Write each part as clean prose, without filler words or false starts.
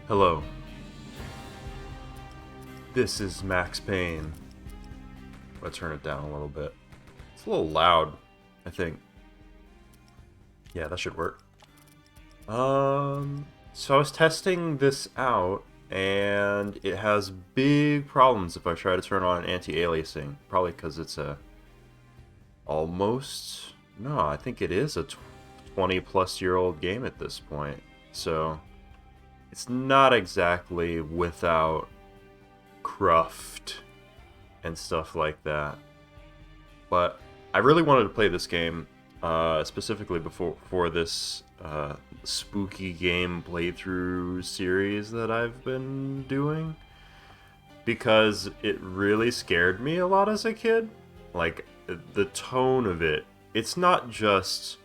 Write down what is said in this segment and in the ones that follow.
Hello, this is Max Payne. I'll turn it down a little bit. It's a little loud, I think. Yeah, that should work. So I was testing this out, and it has big problems if I try to turn on anti-aliasing. Probably because it's a no, I think it is a 20 plus year old game at this point. So it's not exactly without cruft and stuff like that. But I really wanted to play this game, specifically for this spooky game playthrough series that I've been doing, because it really scared me a lot as a kid. Like, the tone of it, it's not just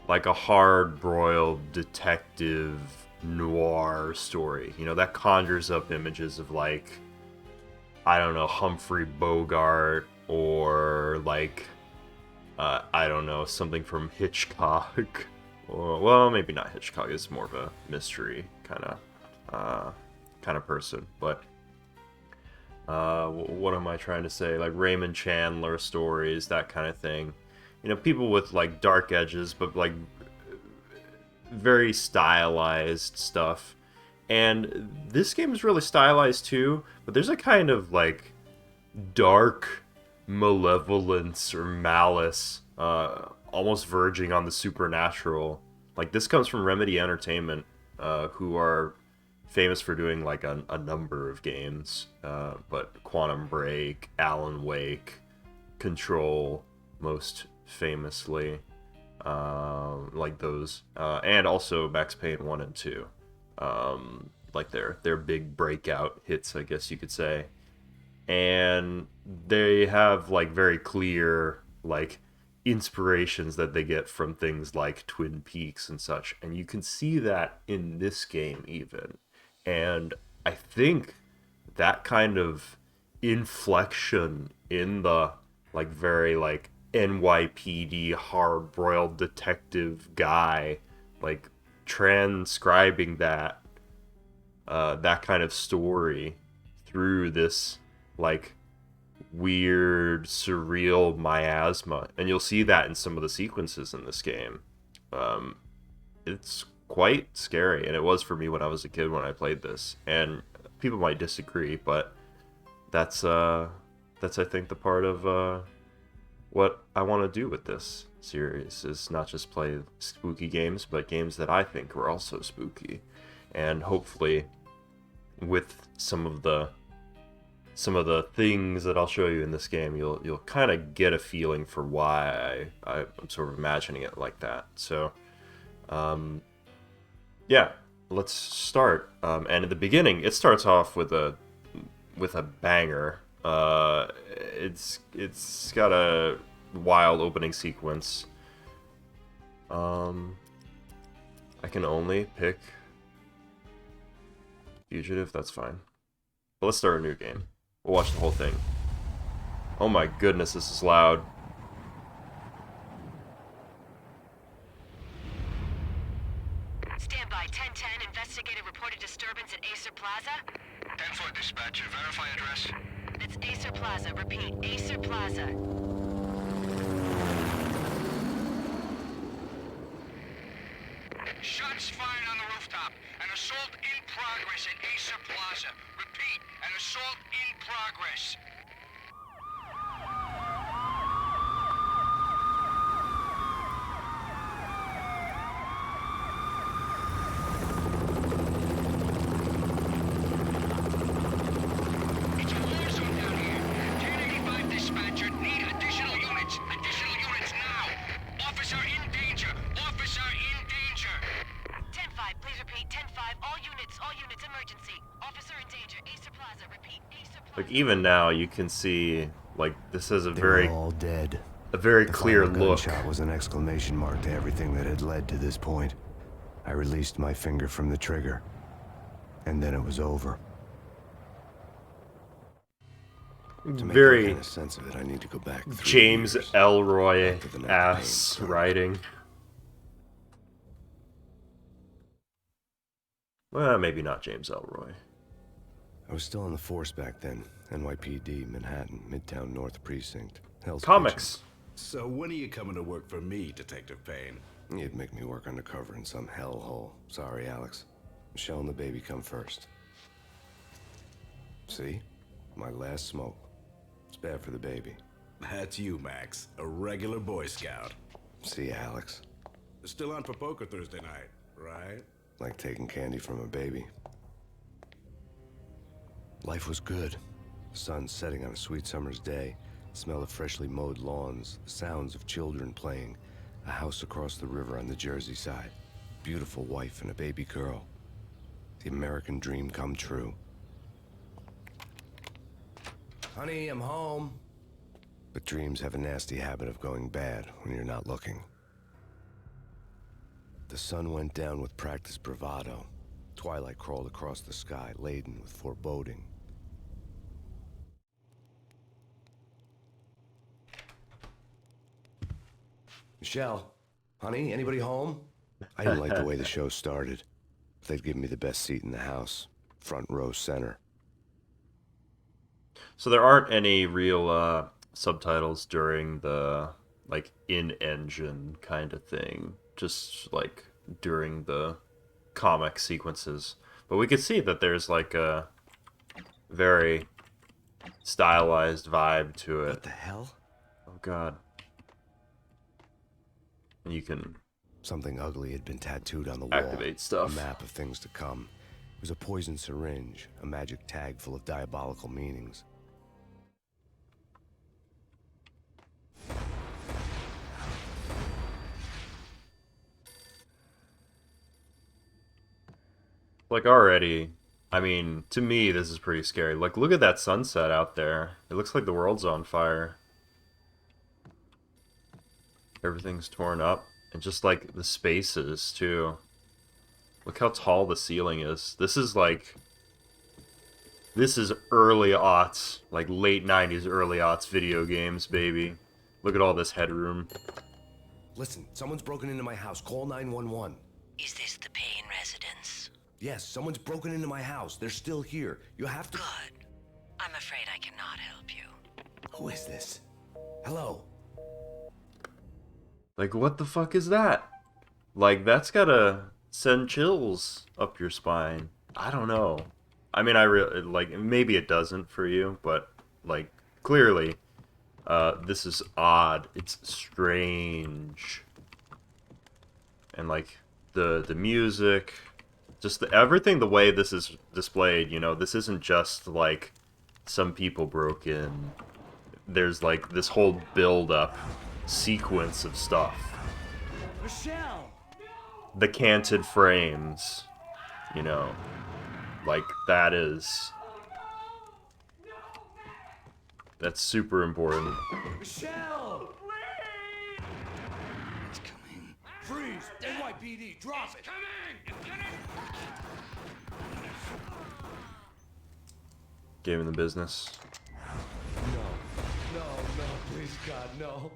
like a hard-broiled detective noir story. You know, that conjures up images of, like, I don't know, Humphrey Bogart, or like, I don't know, something from Hitchcock. Or, well, maybe not Hitchcock. It's more of a mystery kind of person. But what am I trying to say? Like Raymond Chandler stories, that kind of thing. You know, people with like dark edges, but like very stylized stuff. And this game is really stylized too, but there's a kind of like dark malevolence or malice, almost verging on the supernatural. Like, this comes from Remedy Entertainment, who are famous for doing like a number of games, but Quantum Break, Alan Wake, Control, most famously, like those, and also Max Payne 1 and 2. Like their big breakout hits, I guess you could say. And they have like very clear like inspirations that they get from things like Twin Peaks and such, and you can see that in this game even. And I think that kind of inflection in the like very like NYPD hard-broiled detective guy, like transcribing that kind of story through this like weird surreal miasma, and you'll see that in some of the sequences in this game. It's quite scary, and it was for me when I was a kid when I played this. And people might disagree, but that's I think the part of what I want to do with this series, is not just play spooky games, but games that I think are also spooky. And hopefully with some of the things that I'll show you in this game, you'll kind of get a feeling for why I'm sort of imagining it like that. So, yeah, let's start. And at the beginning, it starts off with a banger. It's got a wild opening sequence. I can only pick Fugitive. That's fine. But let's start a new game. We'll watch the whole thing. Oh my goodness, this is loud. Stand by. 1010, investigated reported disturbance at Acer Plaza. 10-4 dispatcher, verify address. It's Acer Plaza. Repeat, Acer Plaza. Shots fired on the rooftop. An assault in progress at Acer Plaza. Repeat, an assault in progress. It's a war zone down here. 1085 dispatcher, need additional units. Additional units now. Officer in danger. Officer in danger. 10-5, please repeat. 10-5, all units, emergency. Officer in danger. Acer Plaza. Repeat, Acer Plaza. Like, even now you can see, like, this is They were all dead. a very The clear final look. gunshot was an exclamation mark to everything that had led to this point. I released my finger from the trigger, and then it was over. To make any Very kind of sense of it, I need to go back 3 James years. Elroy After the night ass Payne writing. Well, maybe not James Elroy. I was still on the force back then. NYPD, Manhattan, Midtown North Precinct. Hell's Comics. So when are you coming to work for me, Detective Payne? Kitchen. You'd make me work undercover in some hellhole. Sorry, Alex. Michelle and the baby come first. See? My last smoke. It's bad for the baby. That's you, Max. A regular Boy Scout. See, Alex. Still on for poker Thursday night, right? Like taking candy from a baby. Life was good. The sun setting on a sweet summer's day. The smell of freshly mowed lawns. The sounds of children playing. A house across the river on the Jersey side. Beautiful wife and a baby girl. The American dream come true. Honey, I'm home. But dreams have a nasty habit of going bad when you're not looking. The sun went down with practiced bravado. Twilight crawled across the sky, laden with foreboding. Michelle, honey, anybody home? I didn't like the way the show started. They'd give me the best seat in the house, front row center. So there aren't any real subtitles during the like in-engine kind of thing, just like during the comic sequences. But we could see that there's like a very stylized vibe to it. What the hell? Oh god. And you can Something ugly had been tattooed on the wall. activate stuff. A map of things to come. It was a poison syringe, a magic tag full of diabolical meanings. Like already, I mean, to me this is pretty scary. Like look at that sunset out there. It looks like the world's on fire. Everything's torn up. And just like the spaces too. Look how tall the ceiling is. This is early aughts, like late 90s, early aughts video games, baby. Look at all this headroom. Listen, someone's broken into my house. Call 911. Is this the Payne residence? Yes, someone's broken into my house. They're still here. You have to... Good. I'm afraid I cannot help you. Who is this? Hello? Like, what the fuck is that? Like, that's gotta send chills up your spine. I don't know. I mean, I really, like, maybe it doesn't for you, but, like, clearly, this is odd. It's strange. And, like, the music, just everything, the way this is displayed, you know, this isn't just, like, some people broke in. There's, like, this whole build-up sequence of stuff. Michelle! The canted frames, you know, like that's super important. Michelle! It's coming. Freeze! NYPD, drop it! Game in the business. No, please, God, no.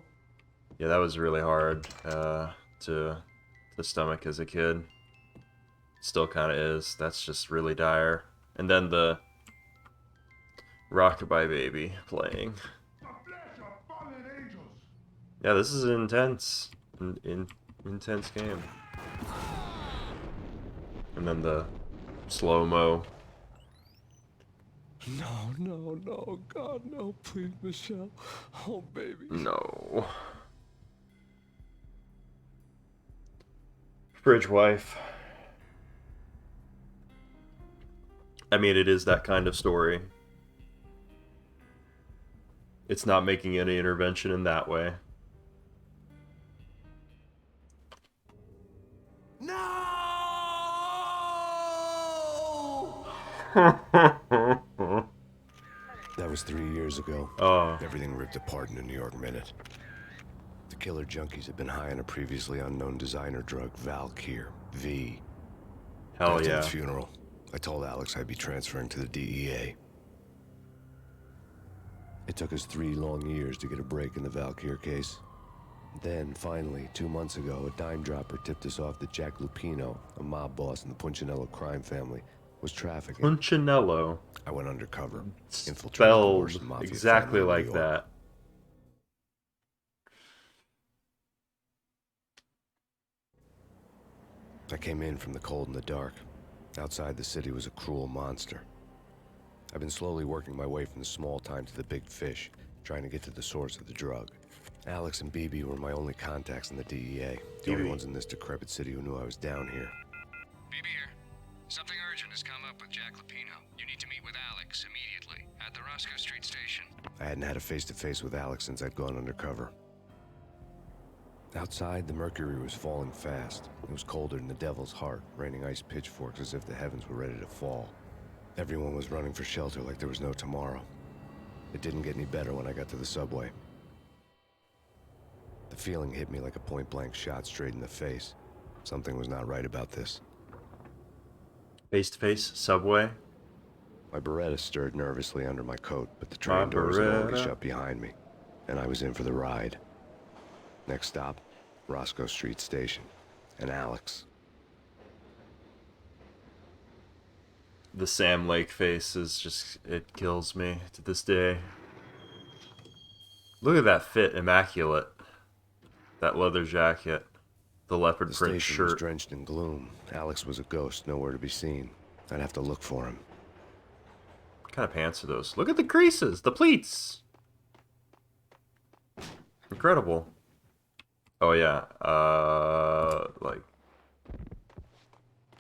Yeah, that was really hard to stomach as a kid. Still kind of is. That's just really dire. And then the Rockabye Baby playing. Yeah, this is an intense game. And then the slow-mo. No, God, no, please, Michelle. Oh, baby. No. Fridge wife. I mean, it is that kind of story. It's not making any intervention in that way. No! That was 3 years ago. Oh. Everything ripped apart in a New York minute. The killer junkies had been high on a previously unknown designer drug, Valkyr, V. Hell After yeah. the funeral, I told Alex I'd be transferring to the DEA. It took us 3 long years to get a break in the Valkyr case. Then, finally, 2 months ago, a dime dropper tipped us off that Jack Lupino, a mob boss in the Punchinello crime family, was trafficking. Punchinello. I went undercover, infiltrated the Spelled worst mafia exactly family in like New York. that. I came in from the cold and the dark. Outside the city was a cruel monster. I've been slowly working my way from the small time to the big fish, trying to get to the source of the drug. Alex and BB were my only contacts in the DEA, the only ones in this decrepit city who knew I was down here. BB here. Something urgent has come up with Jack Lupino. You need to meet with Alex immediately at the Roscoe Street station. I hadn't had a face-to-face with Alex since I'd gone undercover. Outside, the mercury was falling fast. It was colder than the devil's heart, raining ice pitchforks as if the heavens were ready to fall. Everyone was running for shelter like there was no tomorrow. It didn't get any better when I got to the subway. The feeling hit me like a point-blank shot straight in the face. Something was not right about this. Face-to-face, subway. My Beretta stirred nervously under my coat, but the train doors had already shut behind me, and I was in for the ride. Next stop, Roscoe Street Station, and Alex. The Sam Lake face is just, it kills me to this day. Look at that fit, immaculate. That leather jacket, the leopard The print station was shirt. drenched in gloom. Alex was a ghost, nowhere to be seen. I'd have to look for him. What kind of pants are those? Look at the creases, the pleats. Incredible. Oh yeah, like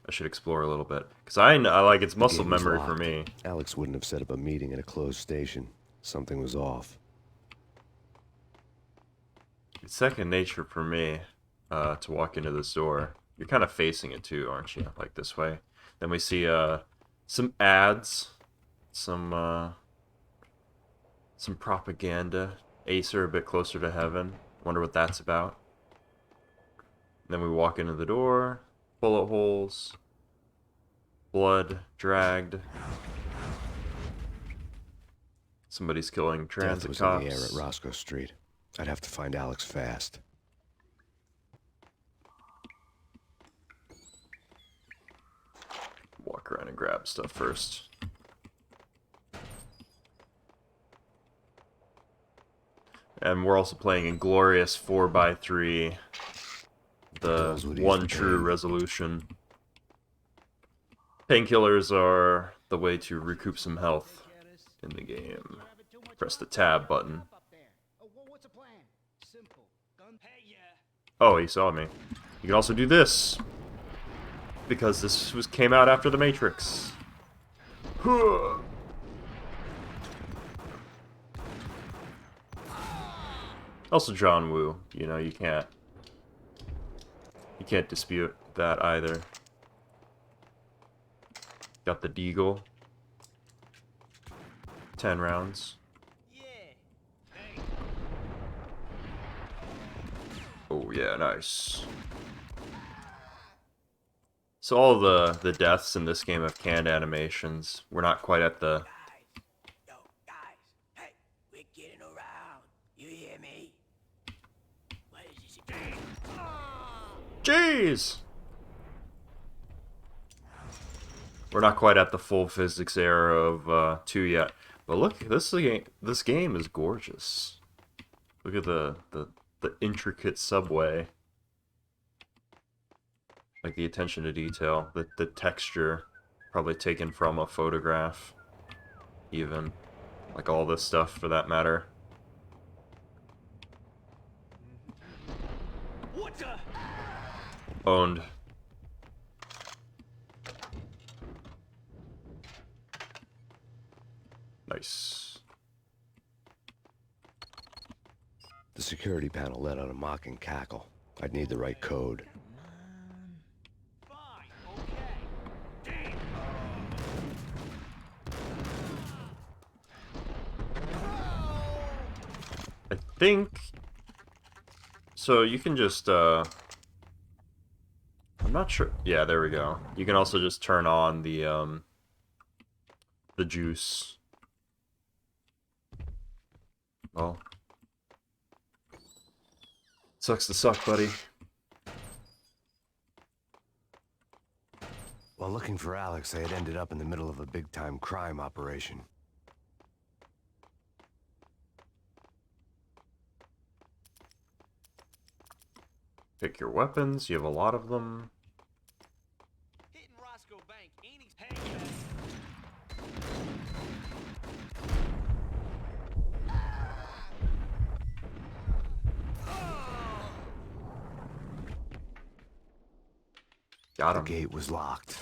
I should explore a little bit because I like it's muscle Gate was memory for locked. me. Alex wouldn't have set up a meeting at a closed station. Something was off. It's second nature for me to walk into this door. You're kind of facing it too, aren't you? Like this way. Then we see some ads, some propaganda. Acer a bit closer to heaven. Wonder what that's about. Then we walk into the door. Bullet holes. Blood dragged. Somebody's killing Death transit was cops. in the air at Roscoe Street. I'd have to find Alex fast. Walk around and grab stuff first. And we're also playing Inglorious 4x3. Those The would ease one the true pain. resolution. Painkillers are the way to recoup some health in the game. Press the tab button. Oh, he saw me. You can also do this. Because this came out after The Matrix. Also John Woo. You know, you can't dispute that either. Got the Deagle. 10 rounds. Oh yeah, nice. So all the deaths in this game have canned animations. We're not quite at the... Yo, guys, hey, we're getting around. You hear me? What is this again? Jeez! We're not quite at the full physics era of 2 yet. But look, this game is gorgeous. Look at the intricate subway. Like the attention to detail, the texture, probably taken from a photograph, even. Like all this stuff, for that matter. What the? Owned. Nice. The security panel let out a mocking cackle. I'd need the right code. Fine, okay. Damn. I think... So you can just, I'm not sure. Yeah, there we go. You can also just turn on the juice. Well... Sucks to suck, buddy. While looking for Alex, they had ended up in the middle of a big-time crime operation. Pick your weapons. You have a lot of them. Hitting Roscoe Bank ain't easy. Hey, man. Got The him. gate was locked.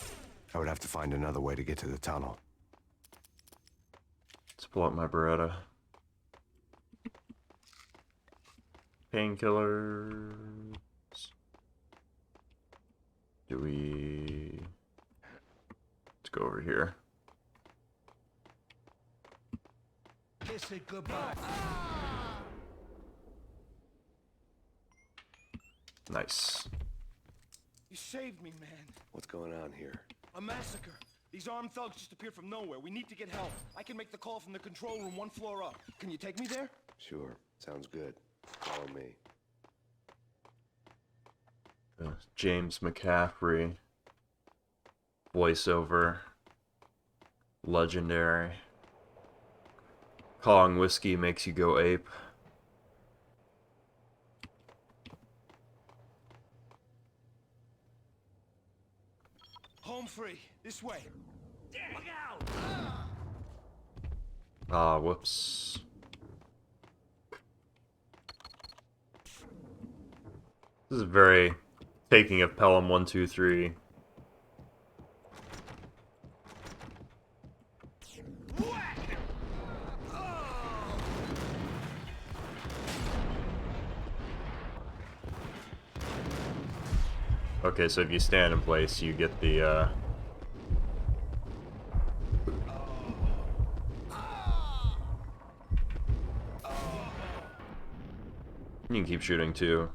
I would have to find another way to get to the tunnel. Let's pull up my Beretta. Painkillers. Do we... Let's go over here. Kiss it goodbye. Nice. You saved me, man. What's going on here? A massacre. These armed thugs just appeared from nowhere. We need to get help. I can make the call from the control room 1 floor up. Can you take me there? Sure, sounds good. Follow me. James McCaffrey. Voiceover. Legendary. Calling whiskey makes you go ape. Home free. This way. Look out! Ah, whoops. This is very taking of Pelham 1, 2, 3. Okay, so if you stand in place, you get the, You can keep shooting, too.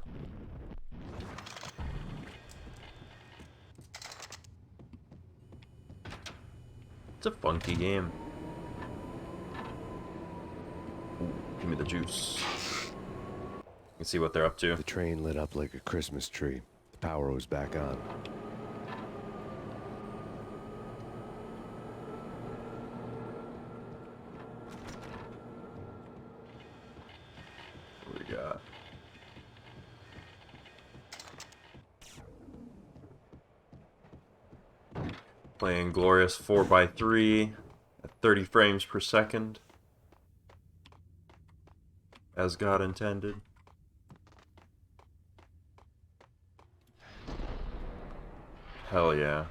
It's a funky game. Ooh, give me the juice. You can see what they're up to. The train lit up like a Christmas tree. The power was back on. What do we got? Playing glorious 4x3 at 30 frames per second. As God intended. Hell yeah.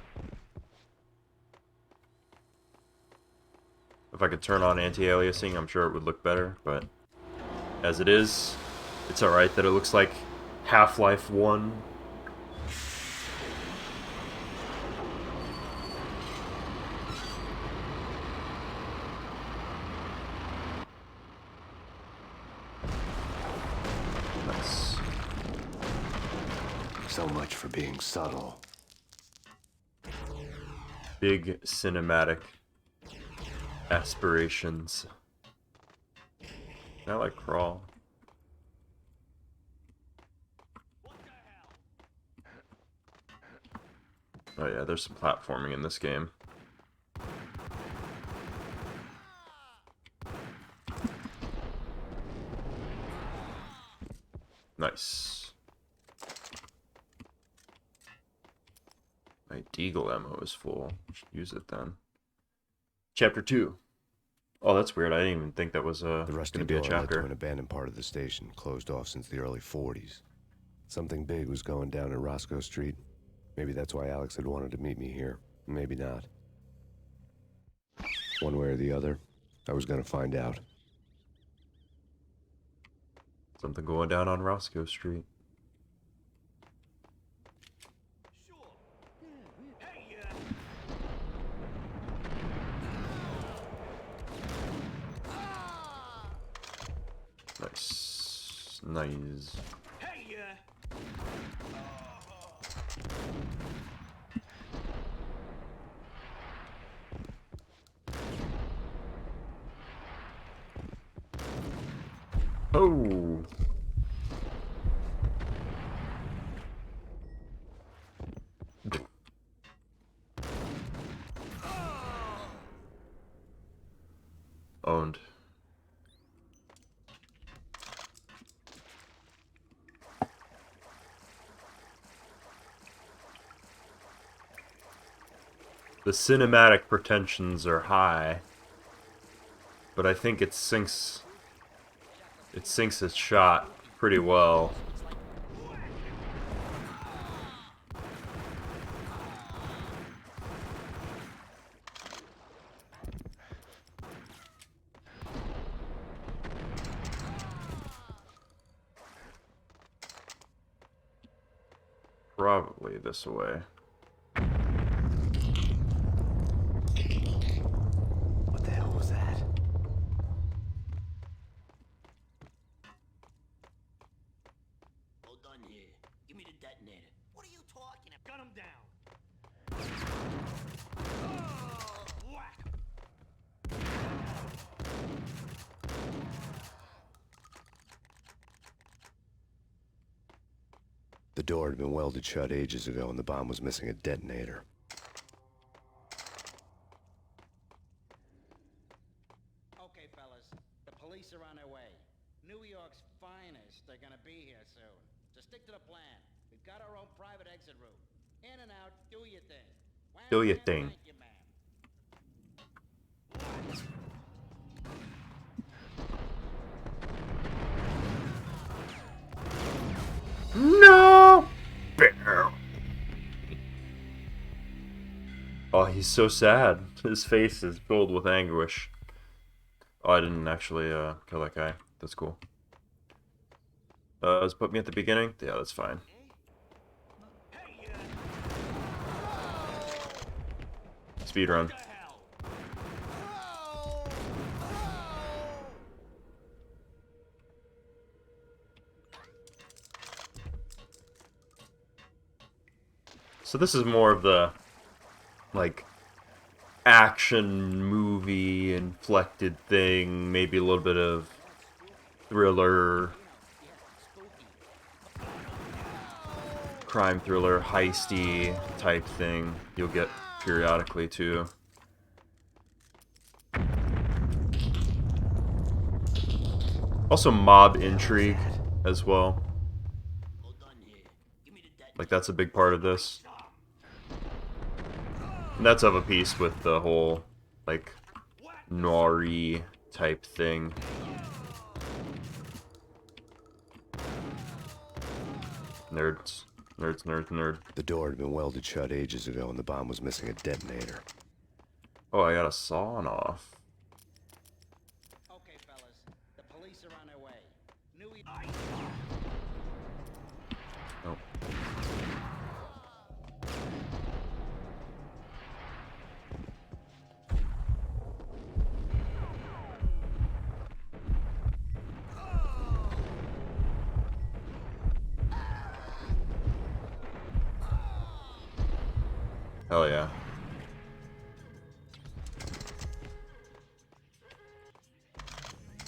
If I could turn on anti-aliasing, I'm sure it would look better, but as it is, it's alright that it looks like Half-Life 1. Nice. So much for being subtle. Big cinematic aspirations. I like crawl. Oh yeah, there's some platforming in this game. Nice. My deagle ammo is full. Should use it then. Chapter 2. Oh, that's weird. I didn't even think that was The rusty going to be a door led to chapter. an abandoned part of the station, closed off since the early 40s. Something big was going down at Roscoe Street. Maybe that's why Alex had wanted to meet me here. Maybe not. One way or the other, I was going to find out. Something going down on Roscoe Street. Hey, Nice. Nice. hey, Oh! Owned. The cinematic pretensions are high, but I think it sinks its shot pretty well. Probably this way. What the hell was that? Hold on here. Give me the detonator. What are you talking about? Gun him down. Oh, whack. The door had been welded shut ages ago and the bomb was missing a detonator. Okay, fellas. The police are on their way. New York's finest are gonna be here soon. So stick to the plan. We've got our own private exit route. In and out, do your thing. Do your thing. Thank you, ma'am. No! Oh, he's so sad. His face is filled with anguish. Oh, I didn't actually kill that guy. That's cool. Does it put me at the beginning? Yeah, that's fine. Speedrun. So this is more of the, like, action movie inflected thing, maybe a little bit of thriller, crime thriller, heisty type thing you'll get periodically too. Also mob intrigue as well. Like that's a big part of this. And that's of a piece with the whole, like, noir-y type thing. Nerds. Nerds, nerds, nerd. The door had been welded shut ages ago and the bomb was missing a detonator. Oh, I got a sawn off. Okay, fellas. The police are on their way. New Oh. Hell yeah.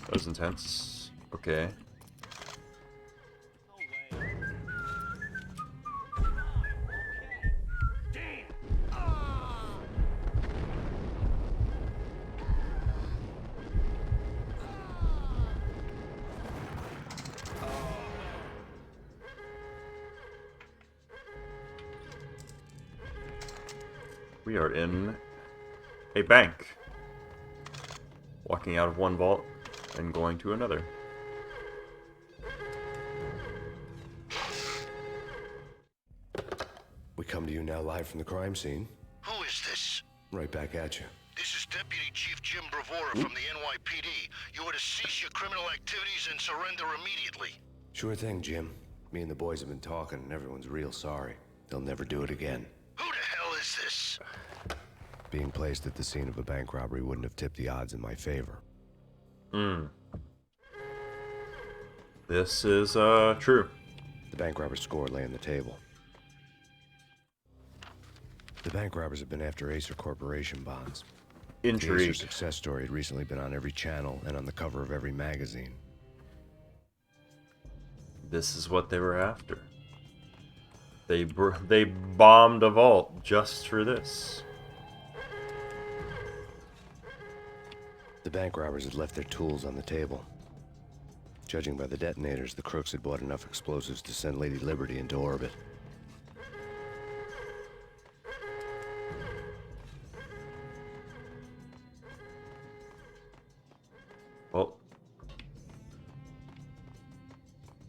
That was intense. Okay. We are in a bank. Walking out of one vault and going to another. We come to you now live from the crime scene. Who is this? Right back at you. This is Deputy Chief Jim Bravura from the NYPD. You are to cease your criminal activities and surrender immediately. Sure thing, Jim. Me and the boys have been talking and everyone's real sorry. They'll never do it again. Who the hell is this? Being placed at the scene of a bank robbery wouldn't have tipped the odds in my favor. This is, true. The bank robber's score lay on the table. The bank robbers have been after Acer Corporation bonds. The Acer Intrigue. success story had recently been on every channel and on the cover of every magazine. This is what they were after. They bombed a vault just for this. The bank robbers had left their tools on the table. Judging by the detonators, the crooks had bought enough explosives to send Lady Liberty into orbit. Well,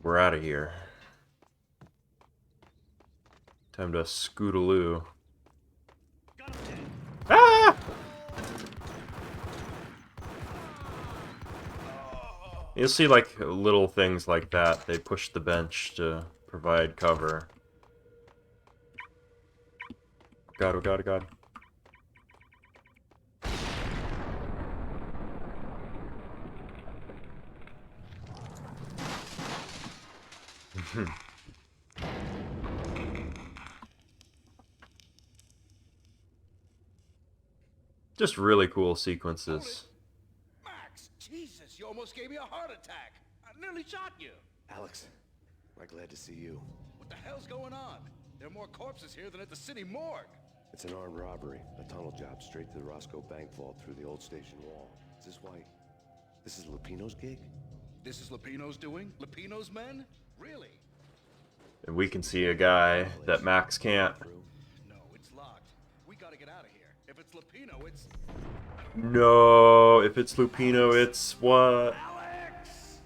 we're out of here. Time to scootaloo. Ah! You'll see, like, little things like that. They push the bench to provide cover. God, oh god, oh god. Just really cool sequences. Max, Jesus, you almost gave me a heart attack. I nearly shot you. Alex, I'm glad to see you. What the hell's going on? There are more corpses here than at the city morgue. It's an armed robbery, a tunnel job straight to the Roscoe Bank vault through the old station wall. Is this why? This is Lupino's gig? This is Lupino's doing? Lupino's men? Really? And we can see a guy that Max can't. No, it's locked. We gotta get out of here. If it's Lupino, it's... No, if it's Lupino, it's what? Alex!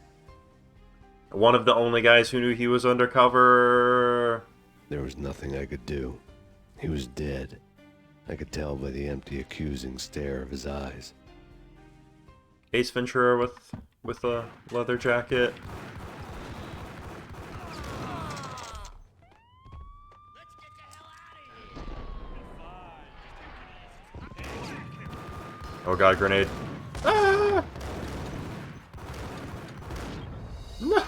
One of the only guys who knew he was undercover. There was nothing I could do. He was dead. I could tell by the empty, accusing stare of his eyes. Ace Ventura with a leather jacket. Oh god, grenade. Ah! No!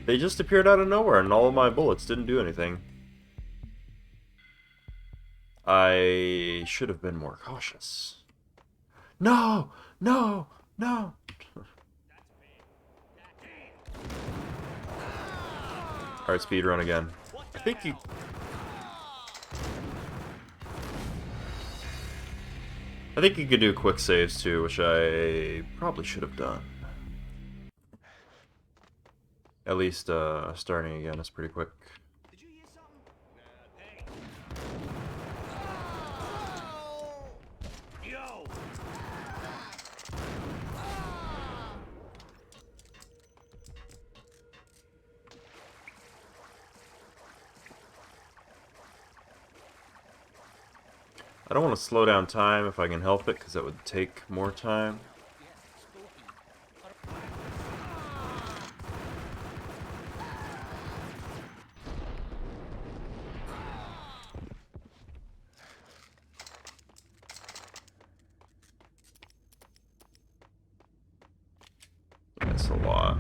They just appeared out of nowhere and all of my bullets didn't do anything. I should have been more cautious. No! No! No! Alright, speedrun again. I think you... I think you could do quick saves too, which I probably should have done. At least starting again is pretty quick. Did you hear something? Yo! I don't want to slow down time if I can help it, because that would take more time. That's a lot.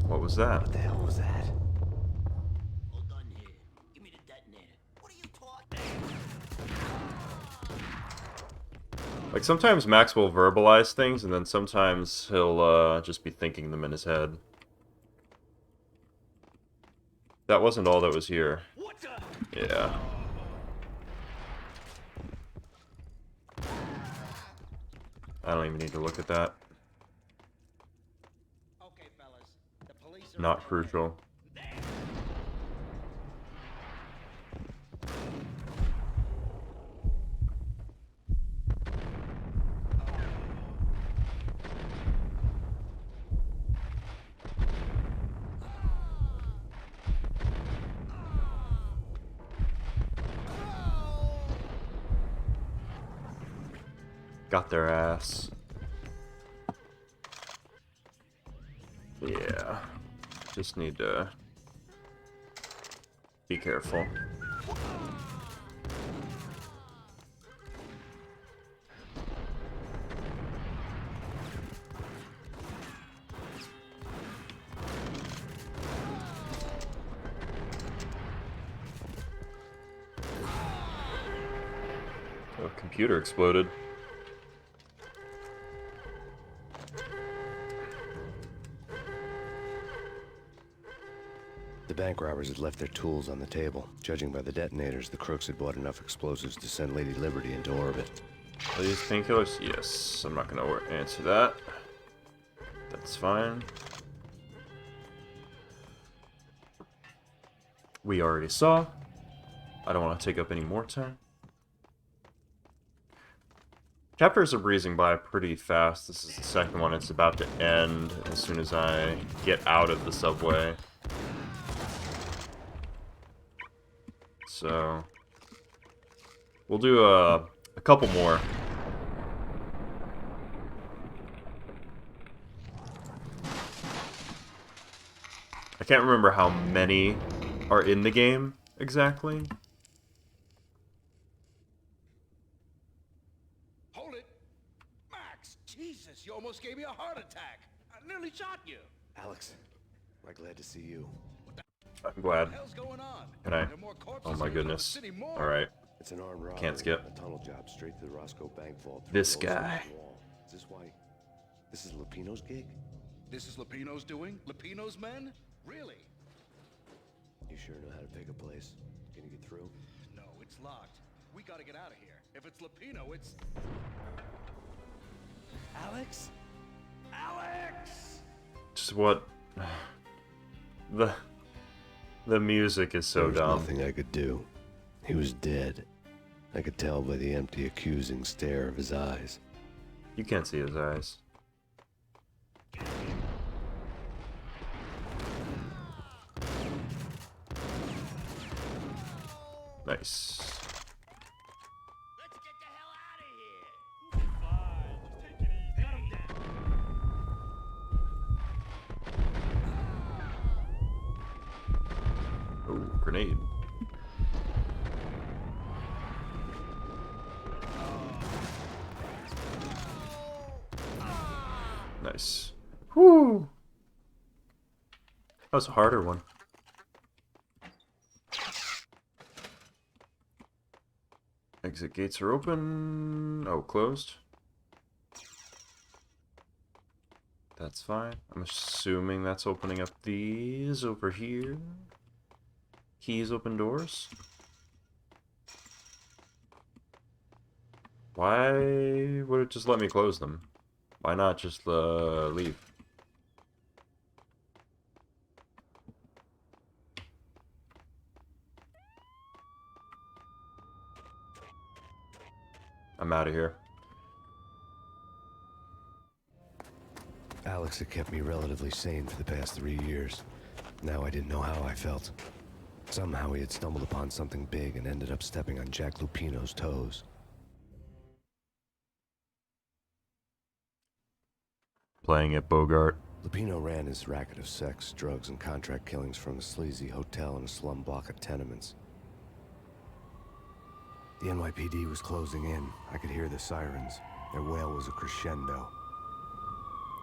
What was that? What the hell was that? Hold on here. Give me the detonator. What are you talking? Like, sometimes Max will verbalize things, and then sometimes he'll just be thinking them in his head. That wasn't all that was here. What the? Yeah. I don't even need to look at that. Okay, fellas. The police are... Not crucial. Got their ass. Yeah. Just need to be careful. Oh, computer exploded. The bank robbers had left their tools on the table. Judging by the detonators, the crooks had bought enough explosives to send Lady Liberty into orbit. Are these painkillers? Yes. I'm not gonna answer that. That's fine. We already saw. I don't want to take up any more time. Chapters are breezing by pretty fast. This is the second one. It's about to end as soon as I get out of the subway. So we'll do a couple more. I can't remember how many are in the game exactly. Hold it! Max, Jesus, you almost gave me a heart attack. I nearly shot you. Alex, I'm glad to see you. I'm glad. What the hell's going on? Can I? There are more corpses Oh my in the goodness. city morgue. Alright. It's an armed robbery. Can't skip. A tunnel job straight to the Roscoe Bank vault. through This the old guy. stone wall. Is this why? This is Lupino's gig? This is Lupino's doing? Lupino's men? Really? You sure know how to pick a place? Can you get through? No, it's locked. We gotta get out of here. If it's Lupino, it's... Alex? Alex! Just what? The music is so There was dumb. nothing I could do. He was dead. I could tell by the empty, accusing stare of his eyes. You can't see his eyes. Nice. Let's get the hell out of here. Oh, grenade. Nice. Woo! That was a harder one. Exit gates are open. Oh, closed. That's fine. I'm assuming that's opening up these over here. Keys open doors. Why would it just let me close them? Why not just leave? I'm out of here. Alex had kept me relatively sane for the past 3 years. Now I didn't know how I felt. Somehow he had stumbled upon something big and ended up stepping on Jack Lupino's toes. Playing at Bogart. Lupino ran his racket of sex, drugs, and contract killings from a sleazy hotel in a slum block of tenements. The NYPD was closing in. I could hear the sirens. Their wail was a crescendo.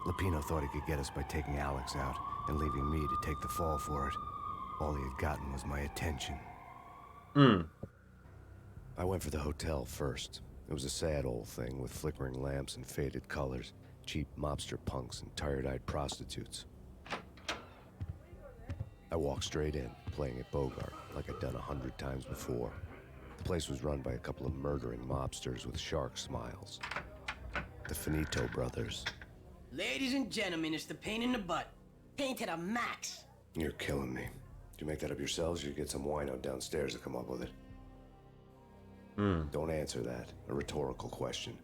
Lupino thought he could get us by taking Alex out and leaving me to take the fall for it. All he had gotten was my attention. I went for the hotel first. It was a sad old thing with flickering lamps and faded colors, cheap mobster punks and tired-eyed prostitutes. I walked straight in, playing at Bogart, like I'd done 100 times before. The place was run by a couple of murdering mobsters with shark smiles. The Finito brothers. Ladies and gentlemen, it's the pain in the butt. Pain to the max. You're killing me. Did you make that up yourselves, or you get some wino downstairs to come up with it? Don't answer that. A rhetorical question.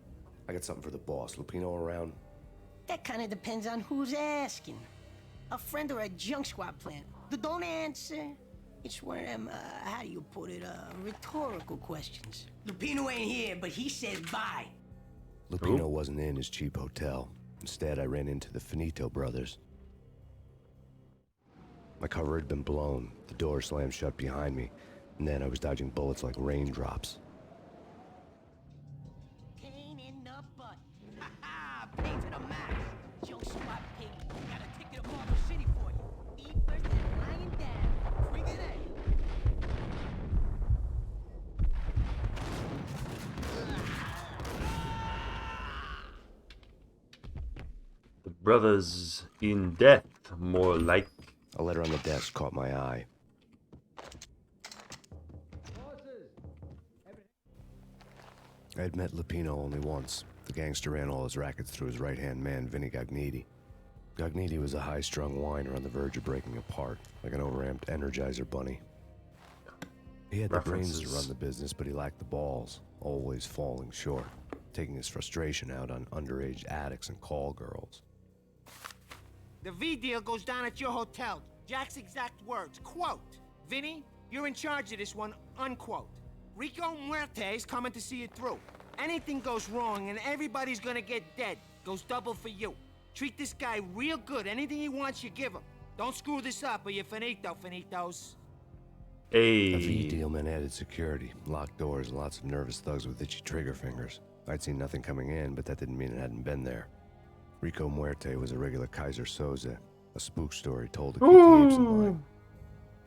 I got something for the boss. Lupino around? That kind of depends on who's asking. A friend or a junk squad plan. Don't answer. It's one of them, how do you put it, rhetorical questions. Lupino ain't here, but he says bye. Lupino wasn't in his cheap hotel. Instead, I ran into the Finito brothers. My cover had been blown. The door slammed shut behind me, and then I was dodging bullets like raindrops. Pain in the butt. Ha ha! Pain to the max. Junk squad pig. Got a ticket to Marble City for you. Feet first and lying down. Bring it in. The brothers in death, more like. A letter on the desk caught my eye. I had met Lupino only once. The gangster ran all his rackets through his right-hand man, Vinny Gagniti. Gagniti was a high-strung whiner on the verge of breaking apart, like an overamped Energizer bunny. He had the brains to run the business, but he lacked the balls, always falling short, taking his frustration out on underage addicts and call girls. The V deal goes down at your hotel. Jack's exact words, quote, "Vinny, you're in charge of this one," unquote. Rico Muerte's coming to see it through. Anything goes wrong and everybody's gonna get dead. Goes double for you. Treat this guy real good. Anything he wants, you give him. Don't screw this up or you're finito, finitos. Hey. The V deal meant added security, locked doors, and lots of nervous thugs with itchy trigger fingers. I'd seen nothing coming in, but that didn't mean it hadn't been there. Rico Muerte was a regular Kaiser Soze, a spook story told to keep the apes in line.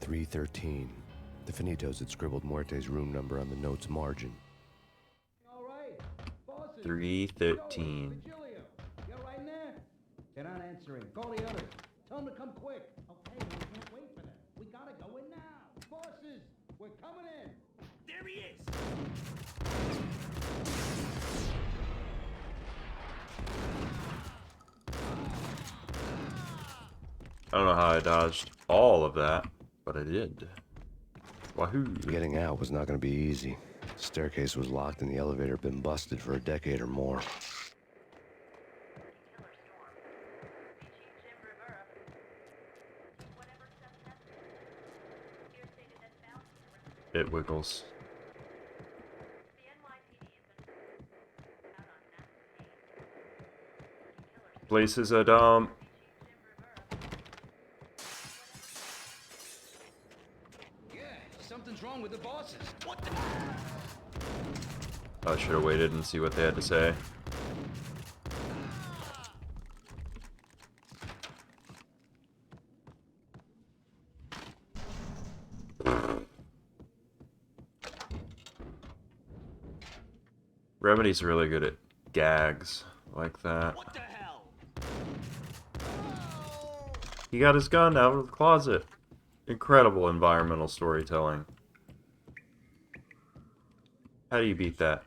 313. The Finitos had scribbled Muerte's room number on the note's margin. All right, bosses. 313. Virgilio, you're right in there? They're not answering. Call the others. Tell them to come quick. Okay, we can't wait for them. We gotta go in now. Bosses, we're coming in. There he is! I don't know how I dodged all of that, but I did. Wahoo. Getting out was not going to be easy. The staircase was locked and the elevator had been busted for a decade or more. It wiggles. Place is a dump. Yeah, something's wrong with the bosses. What the? I should have waited and see what they had to say. Remedy's really good at gags like that. What the hell? He got his gun out of the closet. Incredible environmental storytelling. How do you beat that?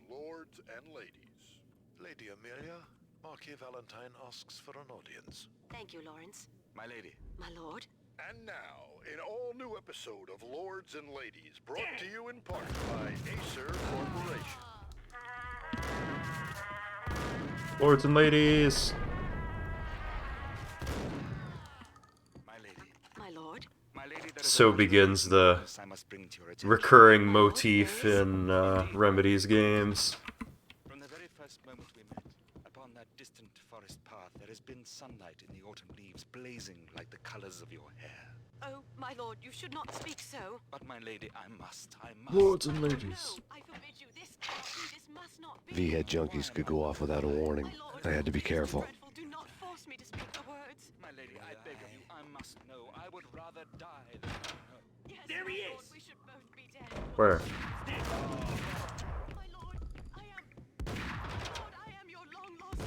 Lords and ladies. Lady Amelia, Marquis Valentine asks for an audience. Thank you, Lawrence. My lady. My lord. And now, an all-new episode of Lords and Ladies, brought to you in part by Acer Corporation. Lords and ladies! My lady. My lord. My lady, there is So a begins the I must bring to your attention. recurring motif in Remedy's games. From the very first moment we met, upon that distant forest path, there has been sunlight in the autumn leaves blazing like the colors of your hair. Oh, my lord, you should not speak so. But my lady, I must. Lords and No, ladies. I forbid you. This cannot be. This must not be. V-head junkies could go off without a warning. My lord, I had to be this is careful. dreadful. Do not force me to speak the words. My lady, I beg of you, I must know. I would rather die than not know. Yes, There my he lord, is. we should both be dead. Where? My lord, I am your long lost.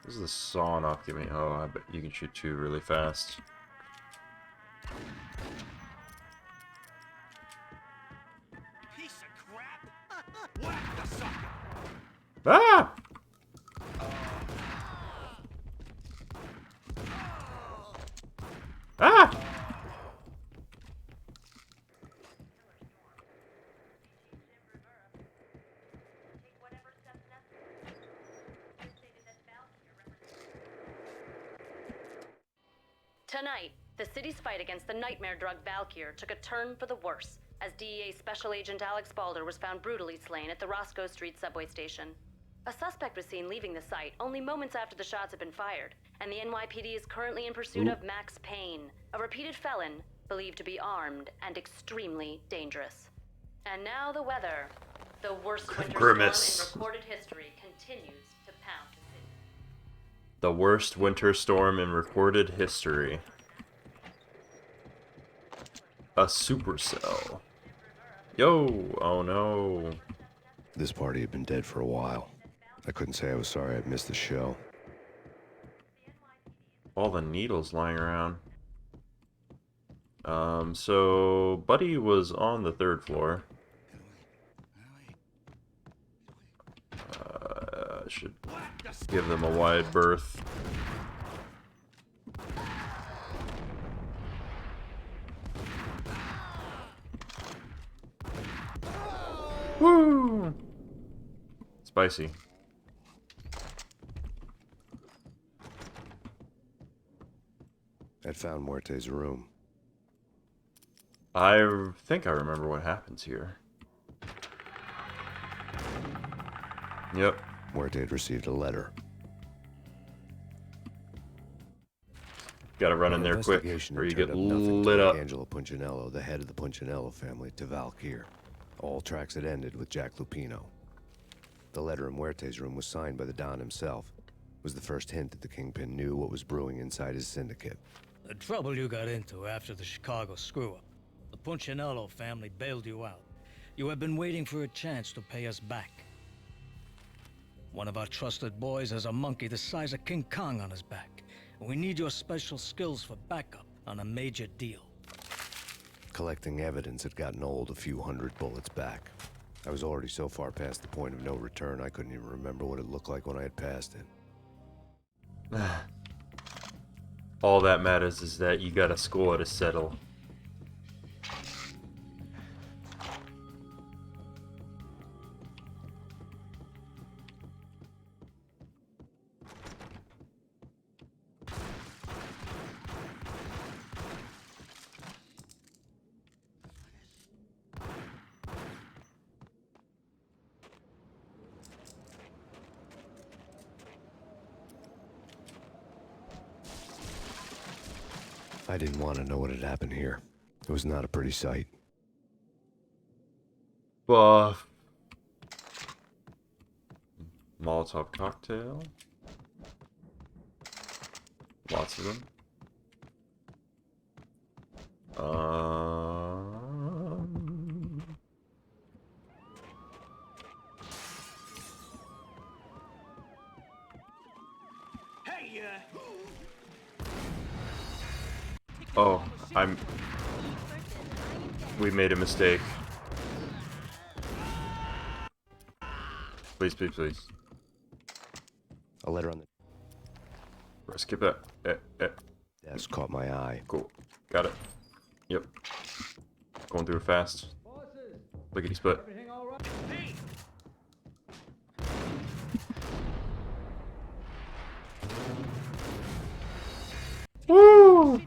This is the saw off. Give me. Oh, I bet you can shoot two really fast. Piece of crap! Whack the sucker! Ah! Ah! Tonight, the city's fight against the nightmare drug Valkyr took a turn for the worse, as DEA Special Agent Alex Balder was found brutally slain at the Roscoe Street subway station. A suspect was seen leaving the site only moments after the shots had been fired, and the NYPD is currently in pursuit of Max Payne, a repeated felon believed to be armed and extremely dangerous. And now the weather. The worst winter Grimace. storm in recorded history continues to pound the city. The worst winter storm in recorded history. A supercell. Yo! Oh no. This party had been dead for a while. I couldn't say I was sorry I'd missed the show. All the needles lying around. So Buddy was on the 3rd floor. Should give them a wide berth. Woo! Spicy. I'd found Muerte's room. I think I remember what happens here. Yep. Muerte had received a letter. Gotta run in there quick, or you get lit up. Angelo Punchinello, the head of the Punchinello family, to Valkyr. All tracks had ended with Jack Lupino. The letter in Muerte's room was signed by the Don himself. It was the first hint that the Kingpin knew what was brewing inside his syndicate. The trouble you got into after the Chicago screw-up. The Punchinello family bailed you out. You have been waiting for a chance to pay us back. One of our trusted boys has a monkey the size of King Kong on his back. We need your special skills for backup on a major deal. Collecting evidence had gotten old a few hundred bullets back. I was already so far past the point of no return, I couldn't even remember what it looked like when I had passed it. All that matters is that you got a score to settle. I didn't want to know what had happened here. It was not a pretty sight. Buff. Molotov cocktail. Lots of them. Oh, we made a mistake. Please, please, please. A letter on the Skip that. desk caught my eye. Cool. Got it. Yep. Going through it fast. Lickety split. Woo!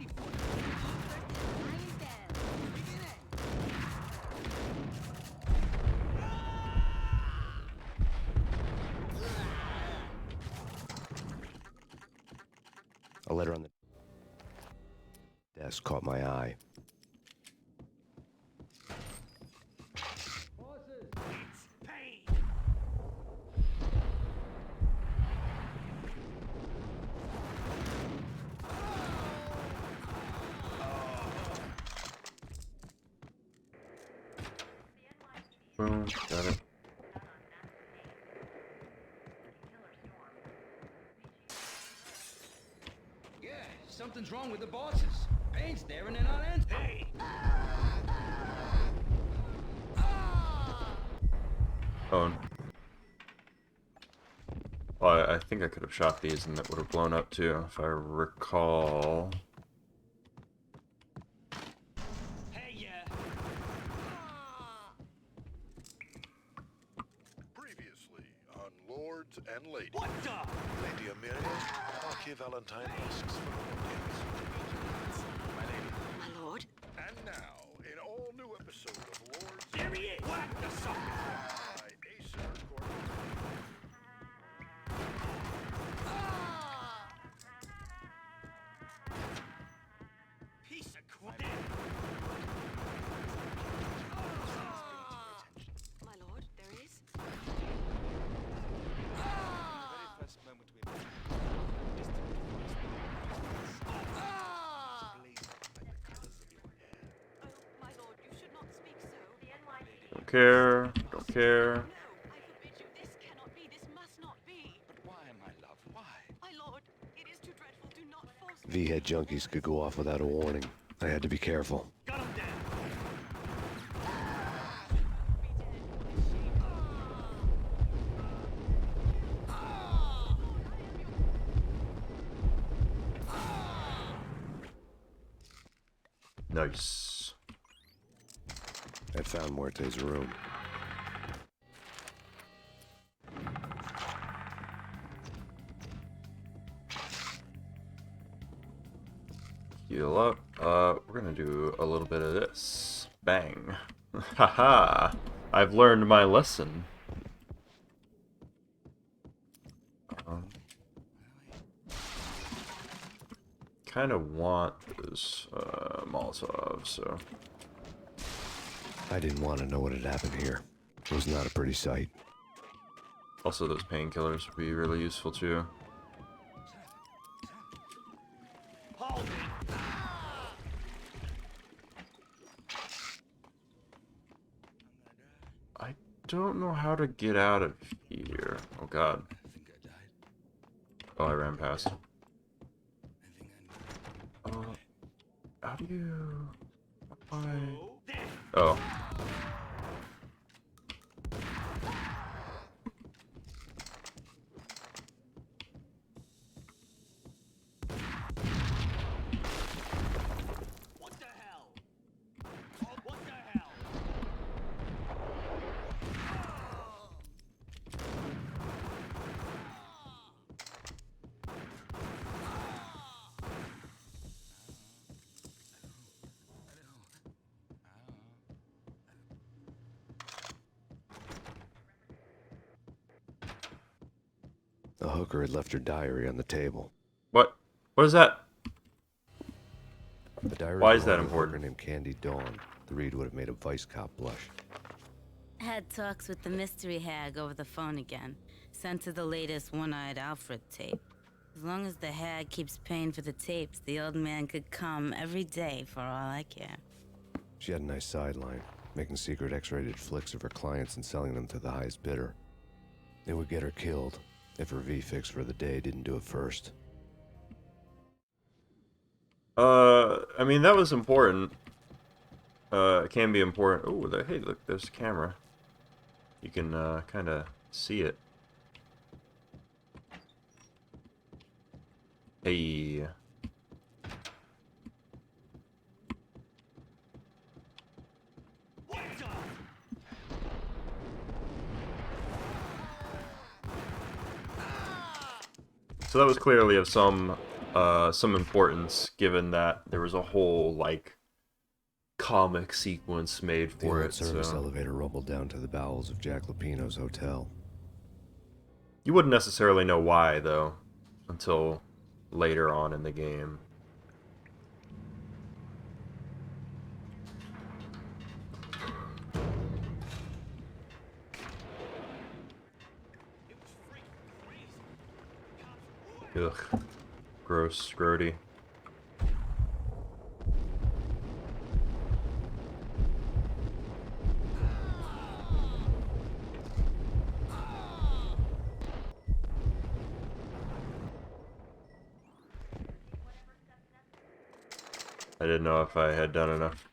A letter on the desk caught my eye. It's Payne. Boom. Got it. Yeah, something's wrong with the bosses. Payne's there and they're not answering. Hey! Oh. Oh, I think I could have shot these and that would have blown up too, if I recall. Previously on Lords and Ladies. What the? Lady Amelia, Marquis Valentine asks for obedience. My lady. My lord. And now, an all-new episode of Lords There he is. What the sucker? by Acer Gordon. Piece of crap. My lord, there is. Oh, my lord, you should not speak so. Don't care. Don't care. No, I forbid you. This cannot be. This must not be. But why, my love? Why? My lord, it is too dreadful. Do not force me. V-head junkies could go off without a warning. I had to be careful. Nice. I found Muerte's room. Heal up. We're gonna do a little bit of this. Bang. Haha. I've learned my lesson. Kind of want this Molotov, so. I didn't want to know what had happened here. It was not a pretty sight. Also, those painkillers would be really useful too. I don't know how to get out of here. Oh god. Oh, I ran past. How do you... Oh. The hooker had left her diary on the table. What? What is that? The diary Why is belonged that to a important? hooker named Candy Dawn. The read would have made a vice cop blush. Had talks with the mystery hag over the phone again. Sent to the latest One-Eyed Alfred tape. As long as the hag keeps paying for the tapes, the old man could come every day for all I care. She had a nice sideline, making secret X-rated flicks of her clients and selling them to the highest bidder. It would get her killed if her V-fix for the day didn't do it first. I mean, that was important. It can be important. Oh, hey, look, there's a camera. You can, kind of see it. Hey. So that was clearly of some importance, given that there was a whole, like, comic sequence made for it. Service So elevator rumbled down to the bowels of Jack Lupino's hotel. you wouldn't necessarily know why, though, until later on in the game. Ugh. Gross, grody. I didn't know if I had done enough.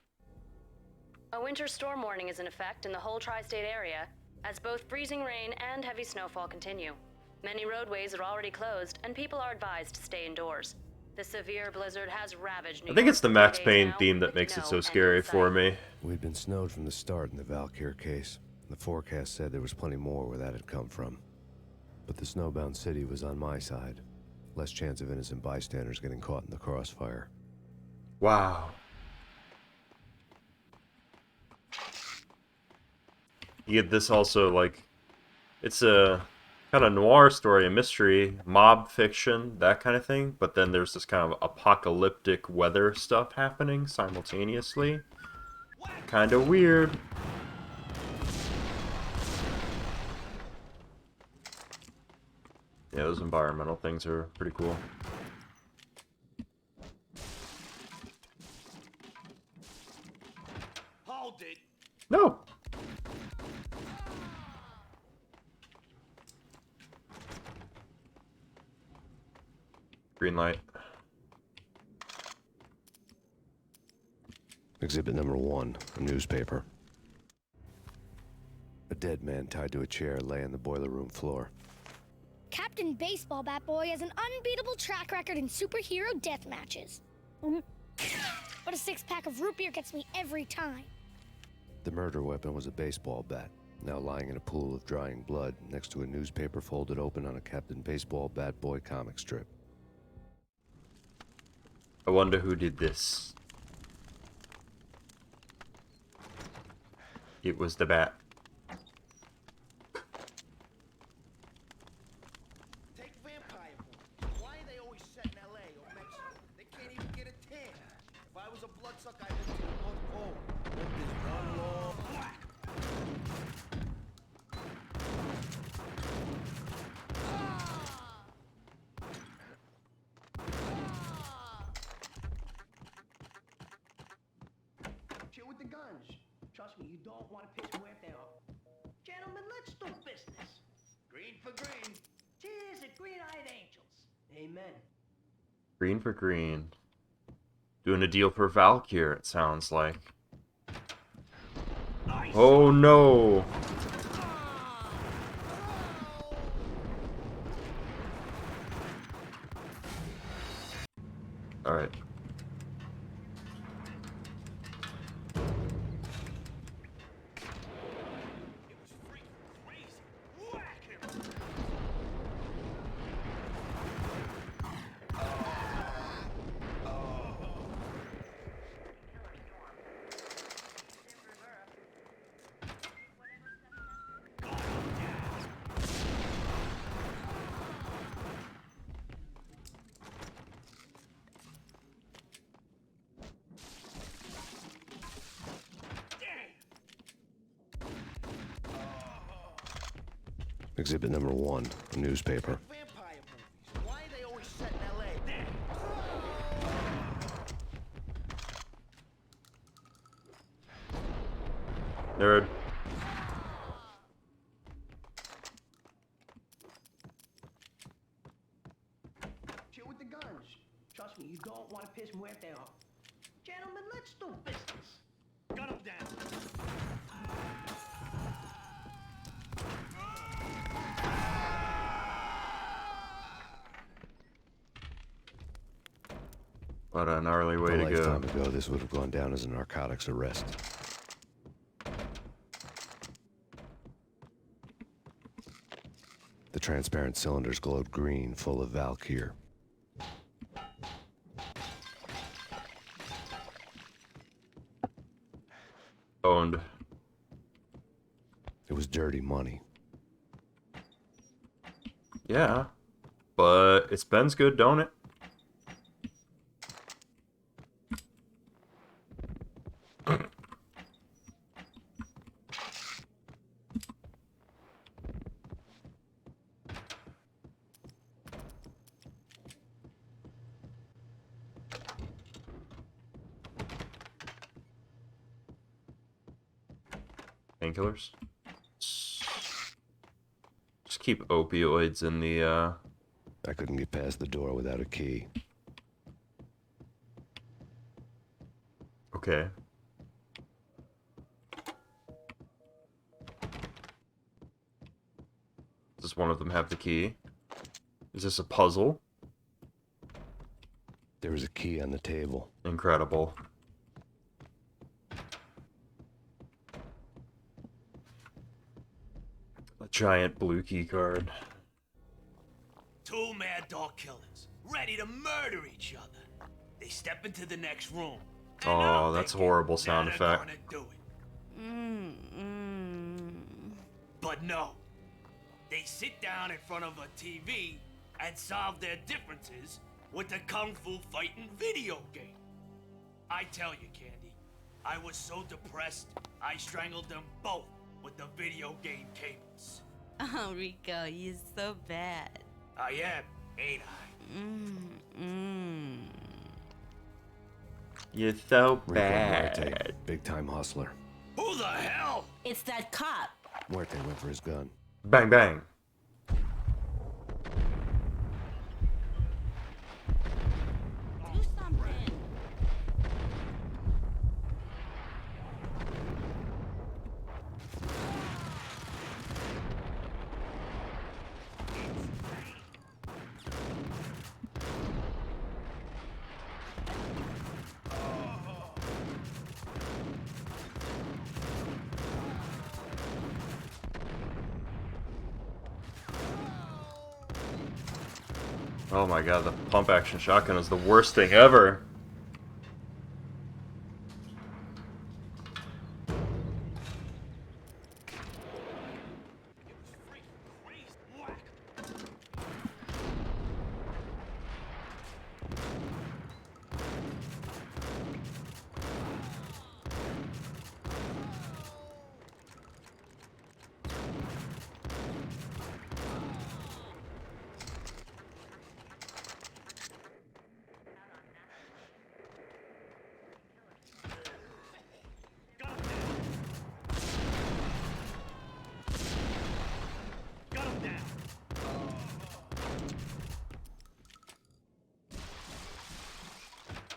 A winter storm warning is in effect in the whole tri-state area, as both freezing rain and heavy snowfall continue. Many roadways are already closed, and people are advised to stay indoors. The severe blizzard has ravaged New I think York it's the for Max 3 days Payne now, theme that with makes no it so end scary in for sight. me. We'd been snowed from the start in the Valkyr case. The forecast said there was plenty more where that had come from. But the snowbound city was on my side. Less chance of innocent bystanders getting caught in the crossfire. Wow. You get this also, like, it's a kind of noir story, a mystery, mob fiction, that kind of thing, but then there's this kind of apocalyptic weather stuff happening simultaneously. Kind of weird. Yeah, those environmental things are pretty cool. Hold it. No! Green light. Exhibit number 1, a newspaper. A dead man tied to a chair lay on the boiler room floor. Captain Baseball Bat Boy has an unbeatable track record in superhero death matches. But a 6-pack of root beer gets me every time. The murder weapon was a baseball bat, now lying in a pool of drying blood next to a newspaper folded open on a Captain Baseball Bat Boy comic strip. I wonder who did this. It was the bat. Take vampire movies. Why are they always set in LA or Mexico? They can't even get a tan. If I was a bloodsucker, I'd move to the North Pole. Let this one long whack. Chill with the guns. Trust me, you don't want to piss Muerte off. Gentlemen, let's do business. Green for green. Cheers at Green-Eyed Angels. Amen. Green for green. Doing a deal for Valkyr, it sounds like. Oh no! Alright. Exhibit number 1, a newspaper. Vampire movies. Why are they always set in LA? Nerd. Chill with the guns. Trust me, you don't want to piss Muerte off. Gentlemen, let's do business. Gun him down. What a gnarly way to A go. lifetime ago, this would have gone down as a narcotics arrest. The transparent cylinders glowed green, full of Valkyr. Owned. It was dirty money. Yeah. But it spends good, don't it? Painkillers? Just keep opioids in the, I couldn't get past the door without a key. Okay. Does one of them have the key? Is this a puzzle? There was a key on the table. Incredible. A giant blue key card. Two mad dog killers, ready to murder each other. They step into the next room. Oh, that's a horrible sound effect. Gonna do it. But no. They sit down in front of a TV and solve their differences with the Kung Fu fighting video game. I tell you, Candy, I was so depressed, I strangled them both with the video game cables. Oh, Rico, you're so bad. I am, ain't I? You're so Rico bad. Muerte, big-time hustler. Who the hell? It's that cop. Muerte went for his gun. Bang, bang. Do something. Oh my god, the pump action shotgun is the worst thing ever.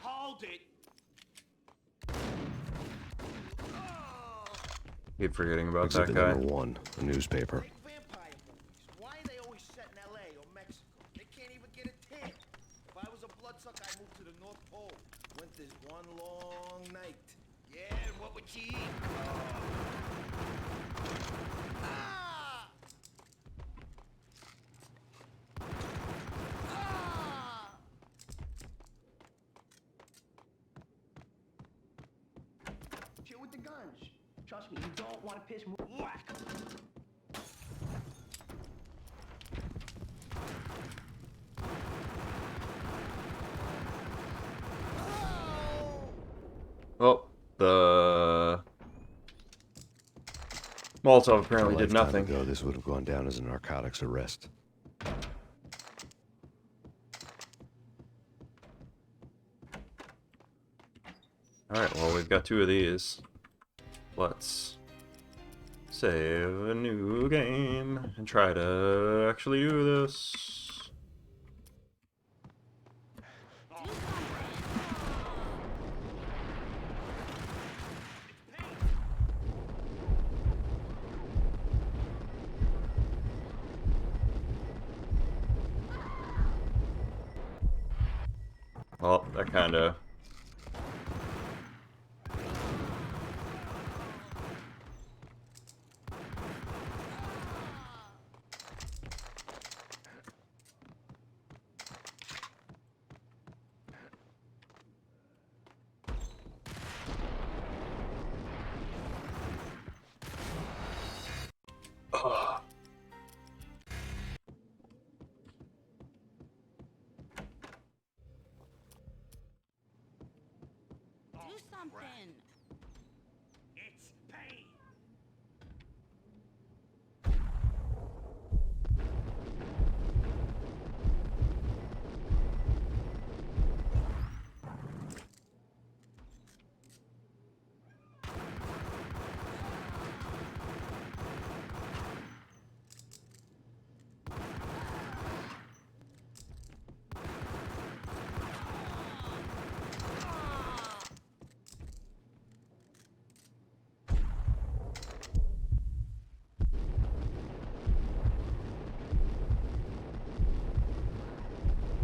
Hold it. Keep forgetting about Exhibit that guy. number 1, a newspaper. Vampire movies. Why are they always set in LA or Mexico? They can't even get a tan. If I was a bloodsucker, I'd move to the North Pole. Winter's one long night. Yeah, and what would you eat? Ah! Ah! Chill with the guns. Trust me, you don't want to piss me. Whack! Well, the Molotov apparently A did lifetime nothing. ago, this would have gone down as a narcotics arrest. Alright, well, we've got 2 of these. Let's save a new game and try to actually do this. Well, that kinda... Ugh. Do something. It's Payne.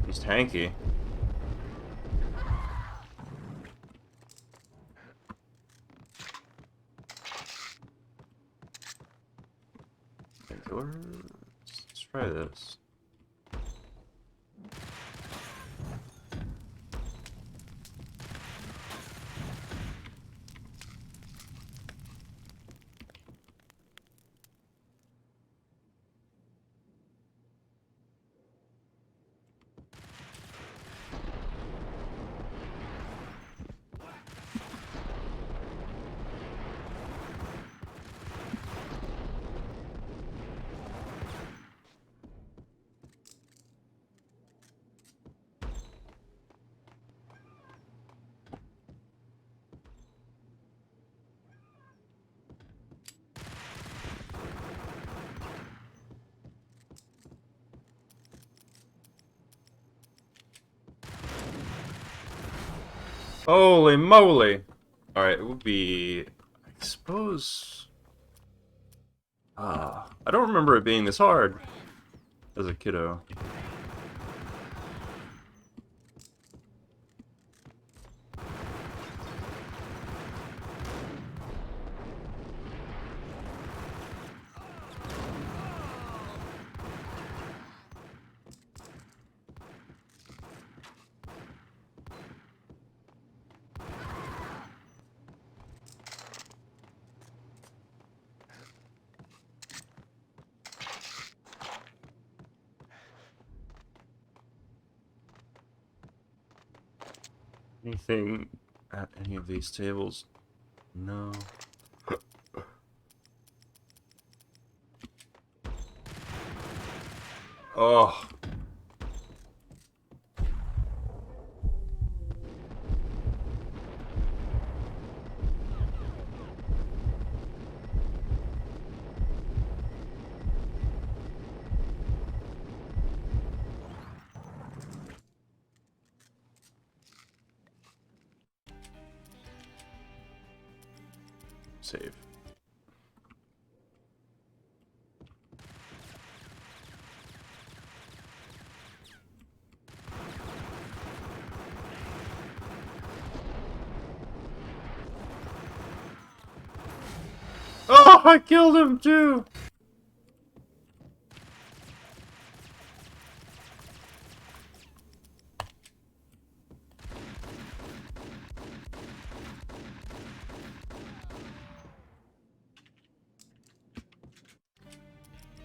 He's tanky. Painkiller? Let's try this. Holy moly! Alright, it would be... I suppose... I don't remember it being this hard as a kiddo. Anything at any of these tables? No. Oh. Save. Oh, I killed him too!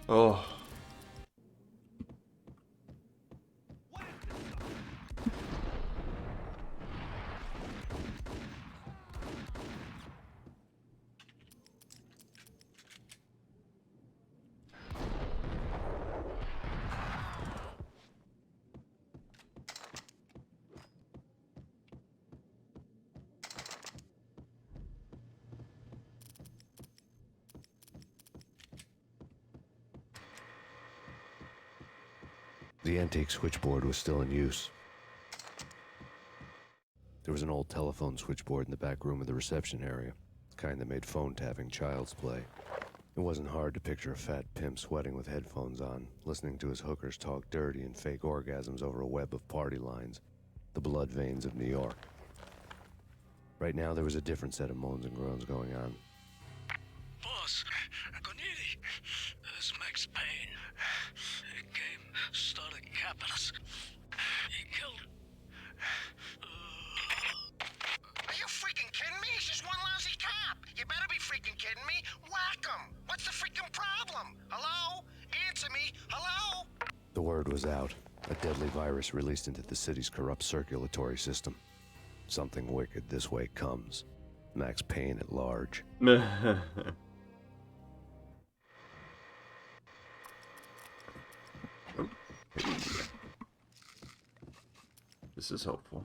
Oh. The antique switchboard was still in use. There was an old telephone switchboard in the back room of the reception area, the kind that made phone tapping child's play. It wasn't hard to picture a fat pimp sweating with headphones on, listening to his hookers talk dirty and fake orgasms over a web of party lines, the blood veins of New York. Right now, there was a different set of moans and groans going on. Boss, Corneli, this Max Payne. He came, started capping us. He killed... Are you freaking kidding me? He's just one lousy cop. You better be freaking kidding me. Whack him. What's the freaking problem? Hello? Answer me. Hello? The word was out. A deadly virus released into the city's corrupt circulatory system. Something wicked this way comes. Max Payne at large. This is helpful.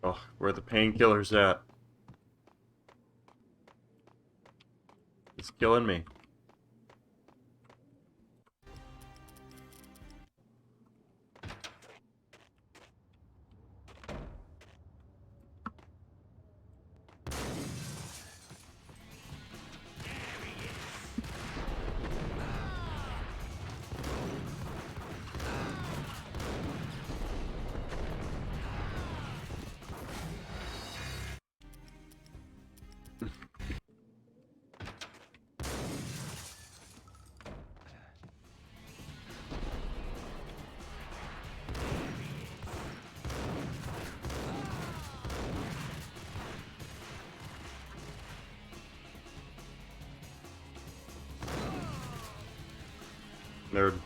Oh, where are the painkillers at? It's killing me. Nerd.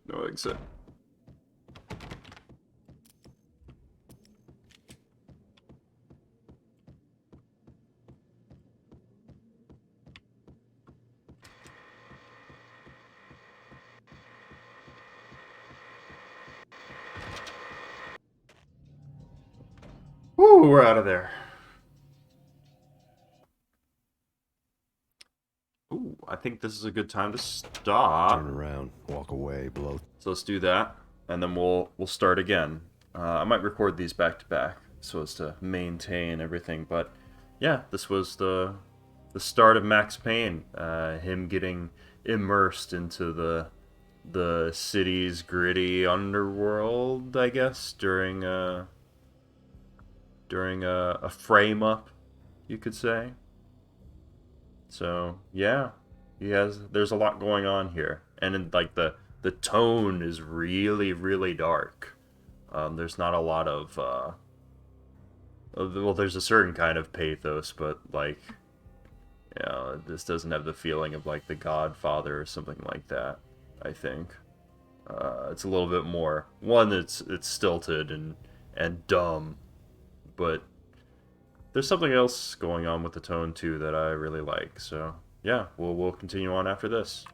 No exit. Woo, we're out of there. Ooh, I think this is a good time to stop. Turn around, walk away, blow So let's do that, and then we'll start again. I might record these back to back so as to maintain everything. But yeah, this was the start of Max Payne. Him getting immersed into the city's gritty underworld, I guess, during a frame up, you could say. So yeah, there's a lot going on here, and like the tone is really, really dark. There's not a lot of well, there's a certain kind of pathos, but like, this doesn't have the feeling of like The Godfather or something like that. I think it's a little bit more one. It's stilted and dumb, but there's something else going on with the tone too that I really like. So yeah, we'll continue on after this.